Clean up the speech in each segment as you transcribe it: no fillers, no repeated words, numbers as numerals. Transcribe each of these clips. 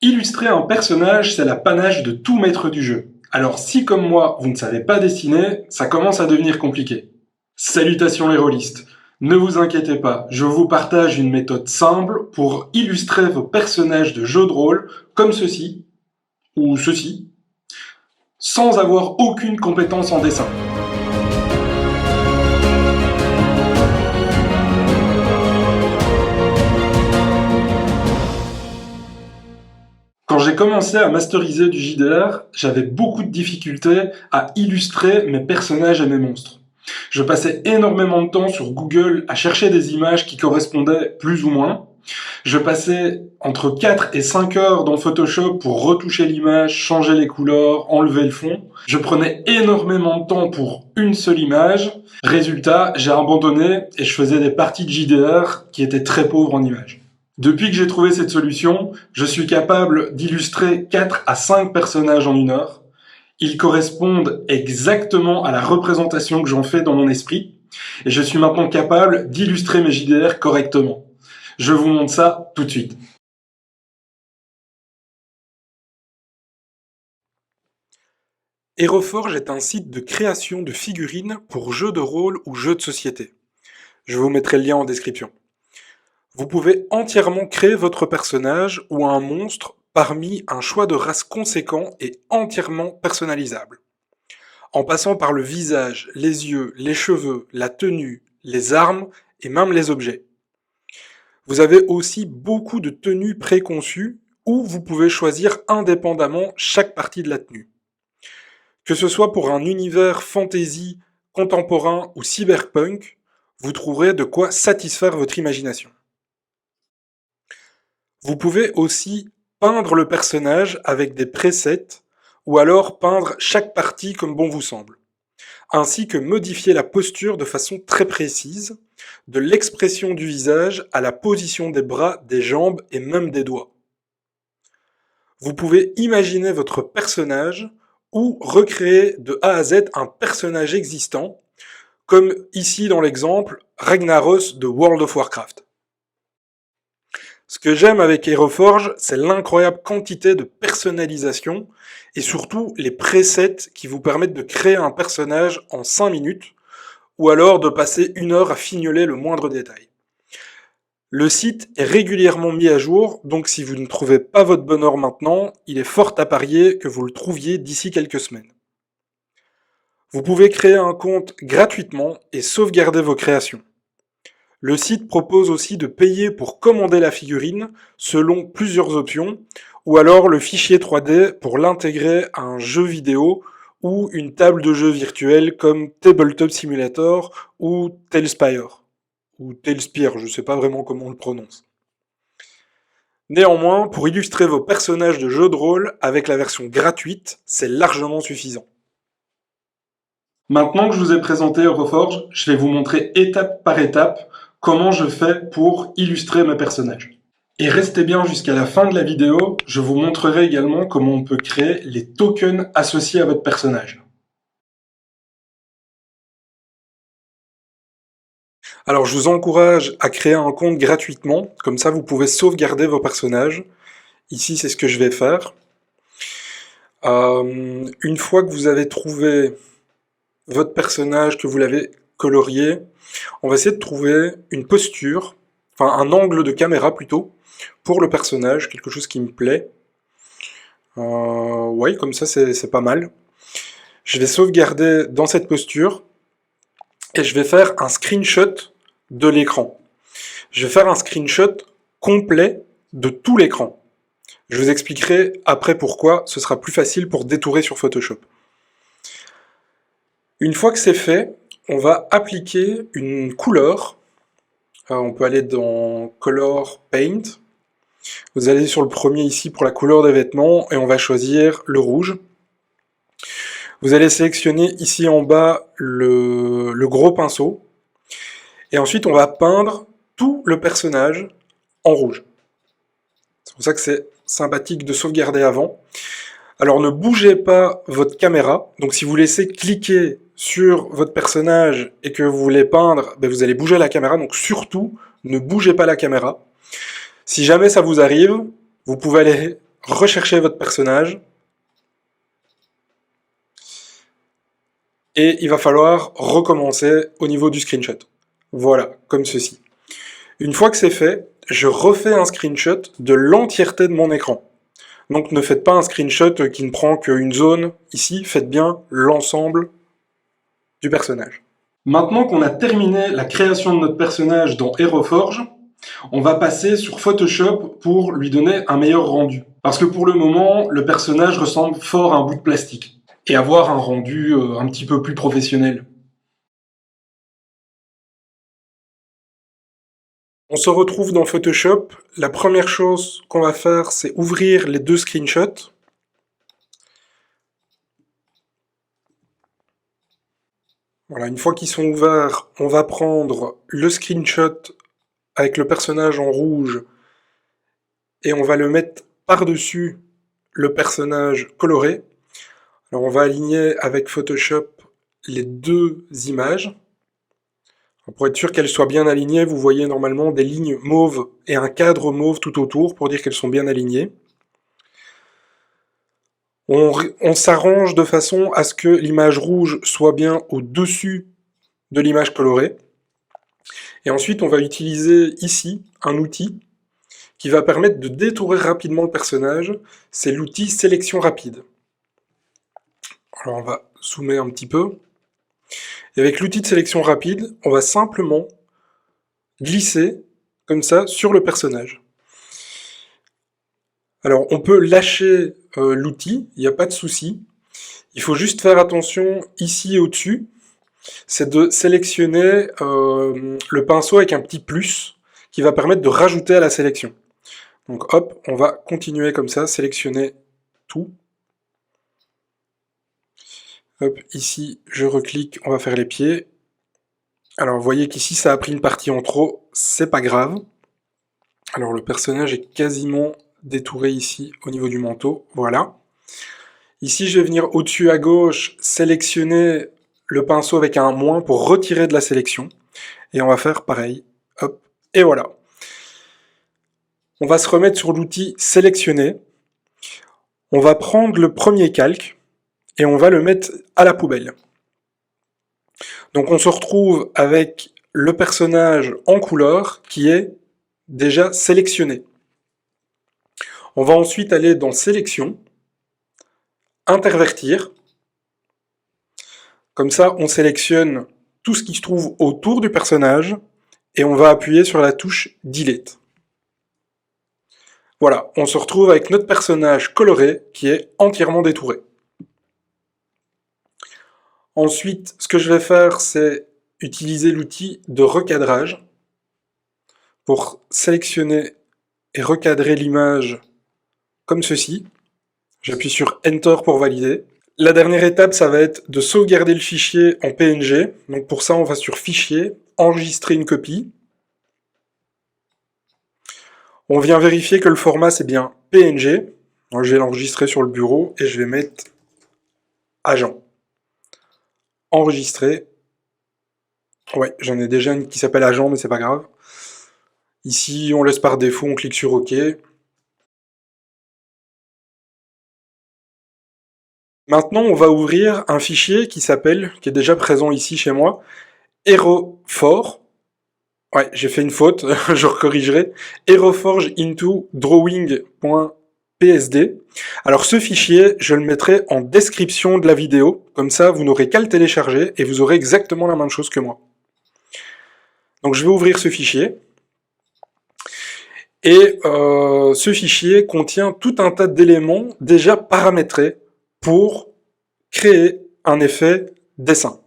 Illustrer un personnage, c'est l'apanage de tout maître du jeu. Alors si comme moi, vous ne savez pas dessiner, ça commence à devenir compliqué. Salutations les rôlistes. Ne vous inquiétez pas, je vous partage une méthode simple pour illustrer vos personnages de jeux de rôle comme ceci, ou ceci, sans avoir aucune compétence en dessin. Quand j'ai commencé à masteriser du JDR, j'avais beaucoup de difficultés à illustrer mes personnages et mes monstres. Je passais énormément de temps sur Google à chercher des images qui correspondaient plus ou moins. Je passais entre 4 et 5 heures dans Photoshop pour retoucher l'image, changer les couleurs, enlever le fond. Je prenais énormément de temps pour une seule image. Résultat, j'ai abandonné et je faisais des parties de JDR qui étaient très pauvres en images. Depuis que j'ai trouvé cette solution, je suis capable d'illustrer 4 à 5 personnages en 1 heure. Ils correspondent exactement à la représentation que j'en fais dans mon esprit. Et je suis maintenant capable d'illustrer mes JDR correctement. Je vous montre ça tout de suite. HeroForge est un site de création de figurines pour jeux de rôle ou jeux de société. Je vous mettrai le lien en description. Vous pouvez entièrement créer votre personnage ou un monstre parmi un choix de race conséquent et entièrement personnalisable. En passant par le visage, les yeux, les cheveux, la tenue, les armes et même les objets. Vous avez aussi beaucoup de tenues préconçues où vous pouvez choisir indépendamment chaque partie de la tenue. Que ce soit pour un univers fantasy, contemporain ou cyberpunk, vous trouverez de quoi satisfaire votre imagination. Vous pouvez aussi peindre le personnage avec des presets ou alors peindre chaque partie comme bon vous semble, ainsi que modifier la posture de façon très précise, de l'expression du visage à la position des bras, des jambes et même des doigts. Vous pouvez imaginer votre personnage ou recréer de A à Z un personnage existant, comme ici dans l'exemple Ragnaros de World of Warcraft. Ce que j'aime avec HeroForge, c'est l'incroyable quantité de personnalisation et surtout les presets qui vous permettent de créer un personnage en 5 minutes ou alors de passer 1 heure à fignoler le moindre détail. Le site est régulièrement mis à jour, donc si vous ne trouvez pas votre bonheur maintenant, il est fort à parier que vous le trouviez d'ici quelques semaines. Vous pouvez créer un compte gratuitement et sauvegarder vos créations. Le site propose aussi de payer pour commander la figurine selon plusieurs options, ou alors le fichier 3D pour l'intégrer à un jeu vidéo ou une table de jeu virtuelle comme Tabletop Simulator ou Talespire. Ou Talespire, je ne sais pas vraiment comment on le prononce. Néanmoins, pour illustrer vos personnages de jeux de rôle avec la version gratuite, c'est largement suffisant. Maintenant que je vous ai présenté HeroForge, je vais vous montrer étape par étape comment je fais pour illustrer mes personnages. Et restez bien jusqu'à la fin de la vidéo, je vous montrerai également comment on peut créer les tokens associés à votre personnage. Alors je vous encourage à créer un compte gratuitement, comme ça vous pouvez sauvegarder vos personnages. Ici c'est ce que je vais faire. Une fois que vous avez trouvé votre personnage, que vous l'avez colorié, on va essayer de trouver une posture, enfin un angle de caméra plutôt, pour le personnage, quelque chose qui me plaît. Ouais, comme ça c'est pas mal. Je vais sauvegarder dans cette posture, et je vais faire un screenshot de l'écran. Je vais faire un screenshot complet de tout l'écran. Je vous expliquerai après pourquoi, ce sera plus facile pour détourer sur Photoshop. Une fois que c'est fait, on va appliquer une couleur. On peut aller dans Color Paint. Vous allez sur le premier ici pour la couleur des vêtements et on va choisir le rouge. Vous allez sélectionner ici en bas le gros pinceau. Et ensuite on va peindre tout le personnage en rouge. C'est pour ça que c'est sympathique de sauvegarder avant. Alors ne bougez pas votre caméra. Donc si vous laissez cliquer sur votre personnage et que vous voulez peindre, vous allez bouger la caméra. Donc surtout, ne bougez pas la caméra. Si jamais ça vous arrive, vous pouvez aller rechercher votre personnage, et il va falloir recommencer au niveau du screenshot. Voilà, comme ceci. Une fois que c'est fait, je refais un screenshot de l'entièreté de mon écran. Donc ne faites pas un screenshot qui ne prend qu'une zone, ici, faites bien l'ensemble du personnage. Maintenant qu'on a terminé la création de notre personnage dans HeroForge, on va passer sur Photoshop pour lui donner un meilleur rendu. Parce que pour le moment, le personnage ressemble fort à un bout de plastique. Et avoir un rendu un petit peu plus professionnel. On se retrouve dans Photoshop. La première chose qu'on va faire, c'est ouvrir les deux screenshots. Voilà, une fois qu'ils sont ouverts, on va prendre le screenshot avec le personnage en rouge et on va le mettre par-dessus le personnage coloré. Alors on va aligner avec Photoshop les deux images. Pour être sûr qu'elles soient bien alignées, vous voyez normalement des lignes mauves et un cadre mauve tout autour pour dire qu'elles sont bien alignées. On s'arrange de façon à ce que l'image rouge soit bien au-dessus de l'image colorée. Et ensuite, on va utiliser ici un outil qui va permettre de détourer rapidement le personnage. C'est l'outil sélection rapide. Alors on va zoomer un petit peu. Et avec l'outil de sélection rapide, on va simplement glisser comme ça sur le personnage. Alors on peut lâcher l'outil, il n'y a pas de souci. Il faut juste faire attention ici au-dessus, c'est de sélectionner le pinceau avec un petit plus qui va permettre de rajouter à la sélection. Donc hop, on va continuer comme ça, sélectionner tout. Hop, ici je reclique, on va faire les pieds. Alors vous voyez qu'ici ça a pris une partie en trop, c'est pas grave. Alors le personnage est quasiment détouré ici au niveau du manteau, voilà. Ici je vais venir au-dessus à gauche, sélectionner le pinceau avec un moins pour retirer de la sélection. Et on va faire pareil, hop, et voilà. On va se remettre sur l'outil sélectionner. On va prendre le premier calque et on va le mettre à la poubelle. Donc on se retrouve avec le personnage en couleur qui est déjà sélectionné. On va ensuite aller dans sélection, intervertir. Comme ça, on sélectionne tout ce qui se trouve autour du personnage et on va appuyer sur la touche delete. Voilà, on se retrouve avec notre personnage coloré qui est entièrement détouré. Ensuite, ce que je vais faire, c'est utiliser l'outil de recadrage pour sélectionner et recadrer l'image comme ceci. J'appuie sur Enter pour valider. La dernière étape, ça va être de sauvegarder le fichier en PNG. Donc pour ça, on va sur Fichier, enregistrer une copie. On vient vérifier que le format, c'est bien PNG. Donc je vais l'enregistrer sur le bureau et je vais mettre Agent. Enregistrer. Ouais, j'en ai déjà une qui s'appelle Agent, mais c'est pas grave. Ici, on laisse par défaut, on clique sur OK. Maintenant, on va ouvrir un fichier qui est déjà présent ici chez moi, HeroForge. Ouais, j'ai fait une faute, je recorrigerai. HeroForge into drawing.psd. Alors ce fichier, je le mettrai en description de la vidéo, comme ça vous n'aurez qu'à le télécharger et vous aurez exactement la même chose que moi. Donc je vais ouvrir ce fichier. Et ce fichier contient tout un tas d'éléments déjà paramétrés pour créer un effet dessin.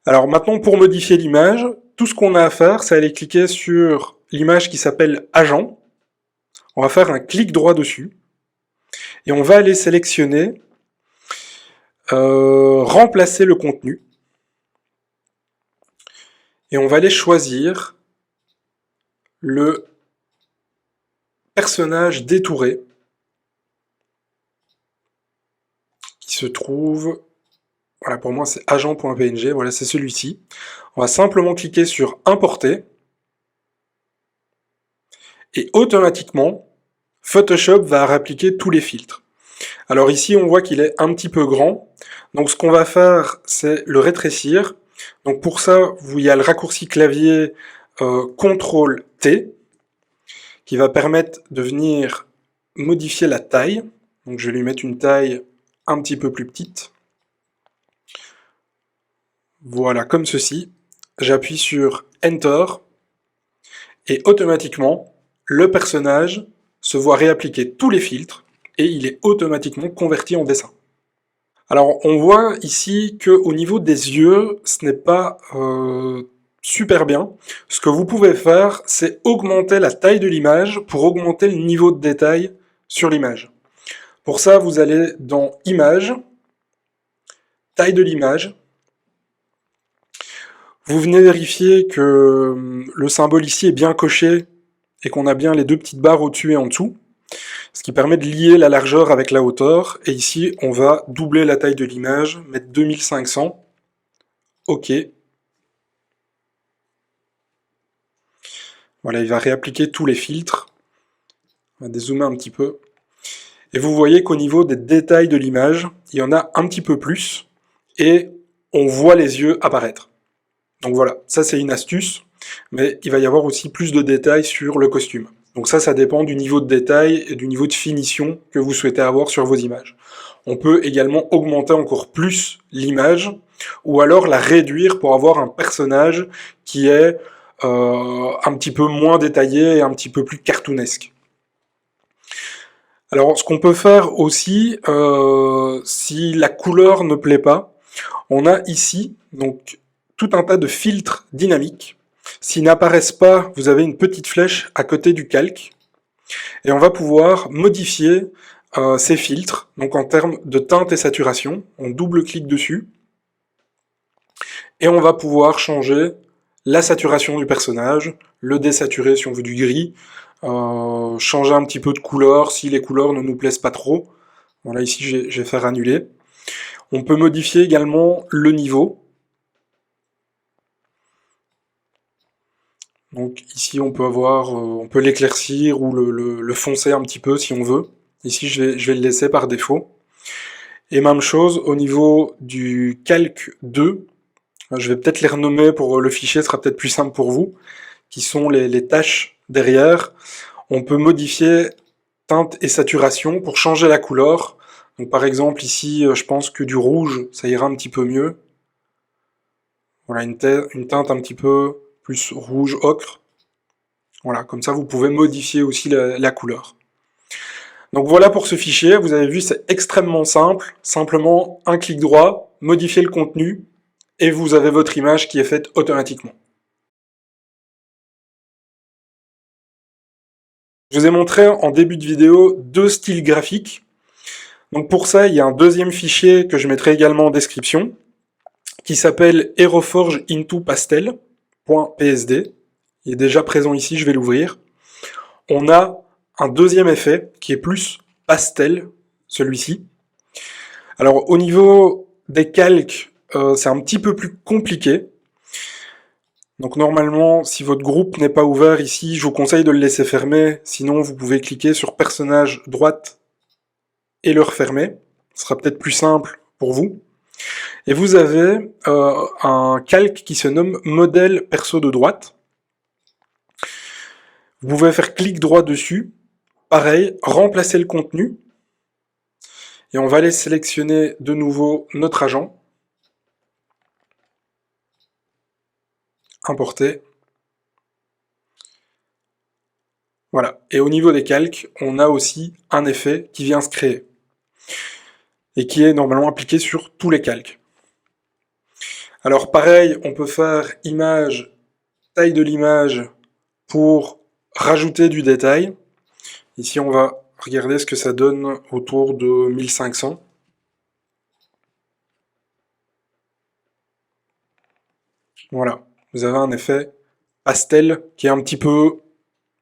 Alors maintenant, pour modifier l'image, tout ce qu'on a à faire, c'est aller cliquer sur l'image qui s'appelle Agent. On va faire un clic droit dessus. Et on va aller sélectionner remplacer le contenu. Et on va aller choisir le personnage détouré qui se trouve, voilà, pour moi c'est agent.png, voilà, c'est celui-ci. On va simplement cliquer sur importer et automatiquement Photoshop va réappliquer tous les filtres. Alors ici, on voit qu'il est un petit peu grand. Donc ce qu'on va faire, c'est le rétrécir. Donc pour ça, il y a le raccourci clavier CTRL-T qui va permettre de venir modifier la taille. Donc je vais lui mettre une taille un petit peu plus petite. Voilà, comme ceci. J'appuie sur Enter et automatiquement, le personnage se voit réappliquer tous les filtres et il est automatiquement converti en dessin. Alors on voit ici qu'au niveau des yeux, ce n'est pas super bien. Ce que vous pouvez faire, c'est augmenter la taille de l'image pour augmenter le niveau de détail sur l'image. Pour ça, vous allez dans Images, taille de l'image. Vous venez vérifier que le symbole ici est bien coché et qu'on a bien les deux petites barres au-dessus et en dessous, ce qui permet de lier la largeur avec la hauteur. Et ici, on va doubler la taille de l'image, mettre 2500. OK. Voilà, il va réappliquer tous les filtres. On va dézoomer un petit peu. Et vous voyez qu'au niveau des détails de l'image, il y en a un petit peu plus. Et on voit les yeux apparaître. Donc voilà, ça c'est une astuce. Mais il va y avoir aussi plus de détails sur le costume. Donc ça dépend du niveau de détail et du niveau de finition que vous souhaitez avoir sur vos images. On peut également augmenter encore plus l'image, ou alors la réduire pour avoir un personnage qui est un petit peu moins détaillé et un petit peu plus cartoonesque. Alors ce qu'on peut faire aussi, si la couleur ne plaît pas, on a ici donc tout un tas de filtres dynamiques. S'ils n'apparaissent pas, vous avez une petite flèche à côté du calque. Et on va pouvoir modifier ces filtres, donc en termes de teinte et saturation. On double-clique dessus. Et on va pouvoir changer la saturation du personnage, le désaturer si on veut du gris, changer un petit peu de couleur si les couleurs ne nous plaisent pas trop. Voilà, ici je vais faire annuler. On peut modifier également le niveau. Donc ici on peut avoir, on peut l'éclaircir ou le foncer un petit peu si on veut. Ici je vais le laisser par défaut. Et même chose au niveau du calque 2. Je vais peut-être les renommer pour le fichier, ce sera peut-être plus simple pour vous. Qui sont les tâches derrière. On peut modifier teinte et saturation pour changer la couleur. Donc par exemple ici je pense que du rouge ça ira un petit peu mieux. Voilà une teinte un petit peu plus rouge ocre. Voilà, comme ça vous pouvez modifier aussi la couleur. Donc voilà pour ce fichier, vous avez vu c'est extrêmement simple, simplement un clic droit, modifier le contenu, et vous avez votre image qui est faite automatiquement. Je vous ai montré en début de vidéo deux styles graphiques. Donc pour ça, il y a un deuxième fichier que je mettrai également en description, qui s'appelle Aeroforge into pastel.psd. Il est déjà présent ici, je vais l'ouvrir. On a un deuxième effet qui est plus pastel, celui-ci. Alors au niveau des calques, c'est un petit peu plus compliqué. Donc normalement, si votre groupe n'est pas ouvert ici, je vous conseille de le laisser fermer. Sinon, vous pouvez cliquer sur personnage droite et le refermer. Ce sera peut-être plus simple pour vous. Et vous avez un calque qui se nomme modèle perso de droite. Vous pouvez faire clic droit dessus. Pareil, remplacer le contenu. Et on va aller sélectionner de nouveau notre agent. Importer. Voilà. Et au niveau des calques, on a aussi un effet qui vient se créer. Et qui est normalement appliqué sur tous les calques. Alors pareil, on peut faire image, taille de l'image pour rajouter du détail. Ici on va regarder ce que ça donne autour de 1500. Voilà, vous avez un effet pastel qui est un petit peu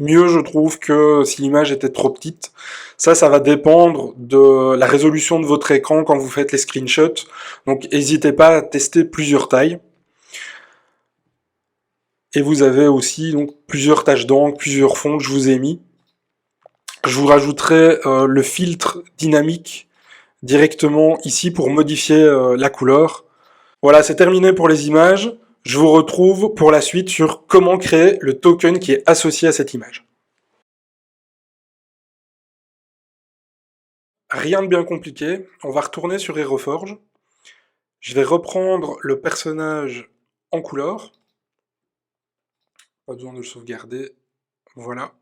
mieux je trouve que si l'image était trop petite. Ça va dépendre de la résolution de votre écran quand vous faites les screenshots. Donc n'hésitez pas à tester plusieurs tailles. Et vous avez aussi donc plusieurs taches d'encre, plusieurs fonds que je vous ai mis. je vous rajouterai le filtre dynamique directement ici pour modifier la couleur. Voilà, c'est terminé pour les images. Je vous retrouve pour la suite sur comment créer le token qui est associé à cette image. Rien de bien compliqué, on va retourner sur HeroForge. Je vais reprendre le personnage en couleur. Pas besoin de le sauvegarder. Voilà.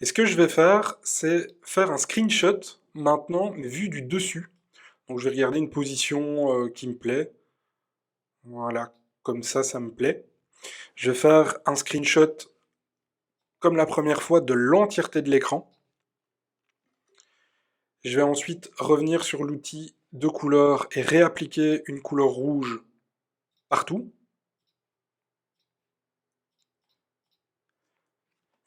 Et ce que je vais faire, c'est faire un screenshot maintenant, mais vu du dessus. Donc je vais regarder une position qui me plaît. Voilà, comme ça me plaît. Je vais faire un screenshot, comme la première fois, de l'entièreté de l'écran. Je vais ensuite revenir sur l'outil de couleur et réappliquer une couleur rouge partout.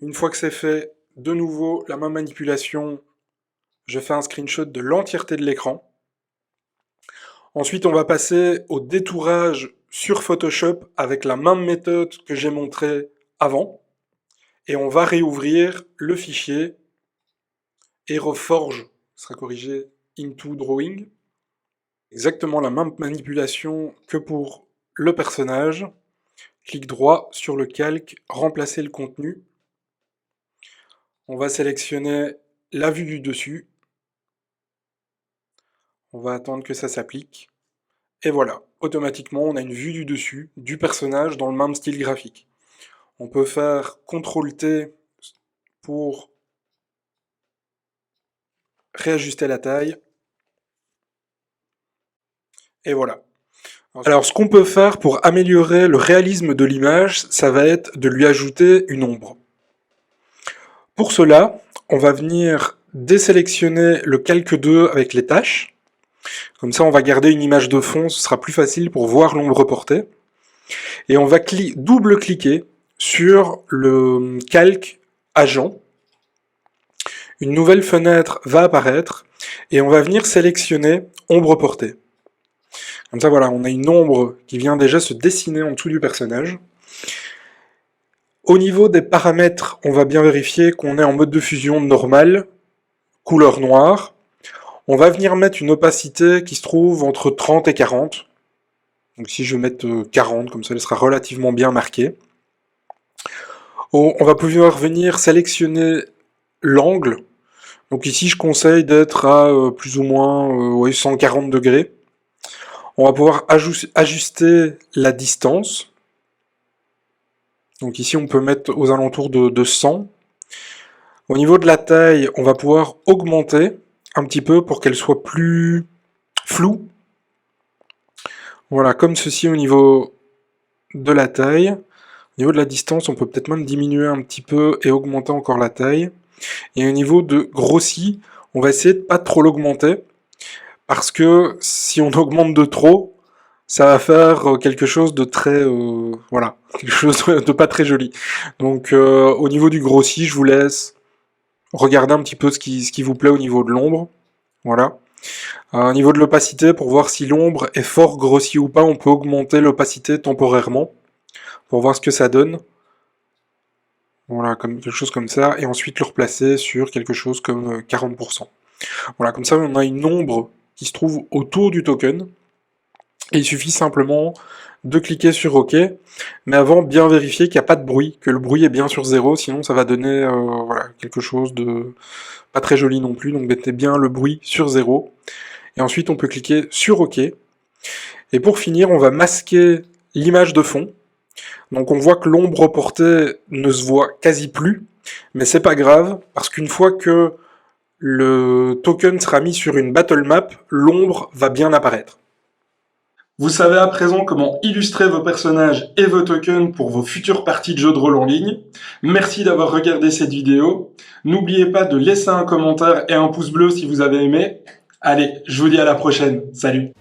Une fois que c'est fait, de nouveau, la même manipulation, je fais un screenshot de l'entièreté de l'écran. Ensuite, on va passer au détourage sur Photoshop avec la même méthode que j'ai montrée avant. Et on va réouvrir le fichier HeroForge, sera corrigé into drawing. Exactement la même manipulation que pour le personnage. Clic droit sur le calque, remplacer le contenu. On va sélectionner la vue du dessus. On va attendre que ça s'applique. Et voilà, automatiquement, on a une vue du dessus du personnage dans le même style graphique. On peut faire CTRL-T pour réajuster la taille. Et voilà. Alors, ce qu'on peut faire pour améliorer le réalisme de l'image, ça va être de lui ajouter une ombre. Pour cela, on va venir désélectionner le calque 2 avec les tâches. Comme ça, on va garder une image de fond, ce sera plus facile pour voir l'ombre portée. Et on va double-cliquer sur le calque agent. Une nouvelle fenêtre va apparaître et on va venir sélectionner ombre portée. Comme ça, voilà, on a une ombre qui vient déjà se dessiner en dessous du personnage. Au niveau des paramètres, on va bien vérifier qu'on est en mode de fusion normal, couleur noire. On va venir mettre une opacité qui se trouve entre 30 et 40. Donc si je vais mettre 40, comme ça elle sera relativement bien marquée. On va pouvoir venir sélectionner l'angle. Donc ici je conseille d'être à plus ou moins 140 degrés. On va pouvoir ajuster la distance. Donc ici on peut mettre aux alentours de 100. Au niveau de la taille, on va pouvoir augmenter un petit peu pour qu'elle soit plus floue. Voilà, comme ceci au niveau de la taille. Au niveau de la distance, on peut peut-être même diminuer un petit peu et augmenter encore la taille. Et au niveau de grossi, on va essayer de pas trop l'augmenter, parce que si on augmente de trop, ça va faire quelque chose de très... voilà, quelque chose de pas très joli. Donc au niveau du grossi, je vous laisse regarder un petit peu ce qui vous plaît au niveau de l'ombre. Voilà. Au niveau de l'opacité, pour voir si l'ombre est fort grossie ou pas, on peut augmenter l'opacité temporairement, pour voir ce que ça donne. Voilà, comme quelque chose comme ça, et ensuite le replacer sur quelque chose comme 40%. Voilà, comme ça on a une ombre qui se trouve autour du token, et il suffit simplement de cliquer sur OK, mais avant bien vérifier qu'il n'y a pas de bruit, que le bruit est bien sur 0, sinon ça va donner voilà, quelque chose de pas très joli non plus, donc mettez bien le bruit sur 0, et ensuite on peut cliquer sur OK, et pour finir on va masquer l'image de fond. Donc on voit que l'ombre portée ne se voit quasi plus, mais c'est pas grave, parce qu'une fois que le token sera mis sur une battle map, l'ombre va bien apparaître. Vous savez à présent comment illustrer vos personnages et vos tokens pour vos futures parties de jeux de rôle en ligne. Merci d'avoir regardé cette vidéo. N'oubliez pas de laisser un commentaire et un pouce bleu si vous avez aimé. Allez, je vous dis à la prochaine. Salut!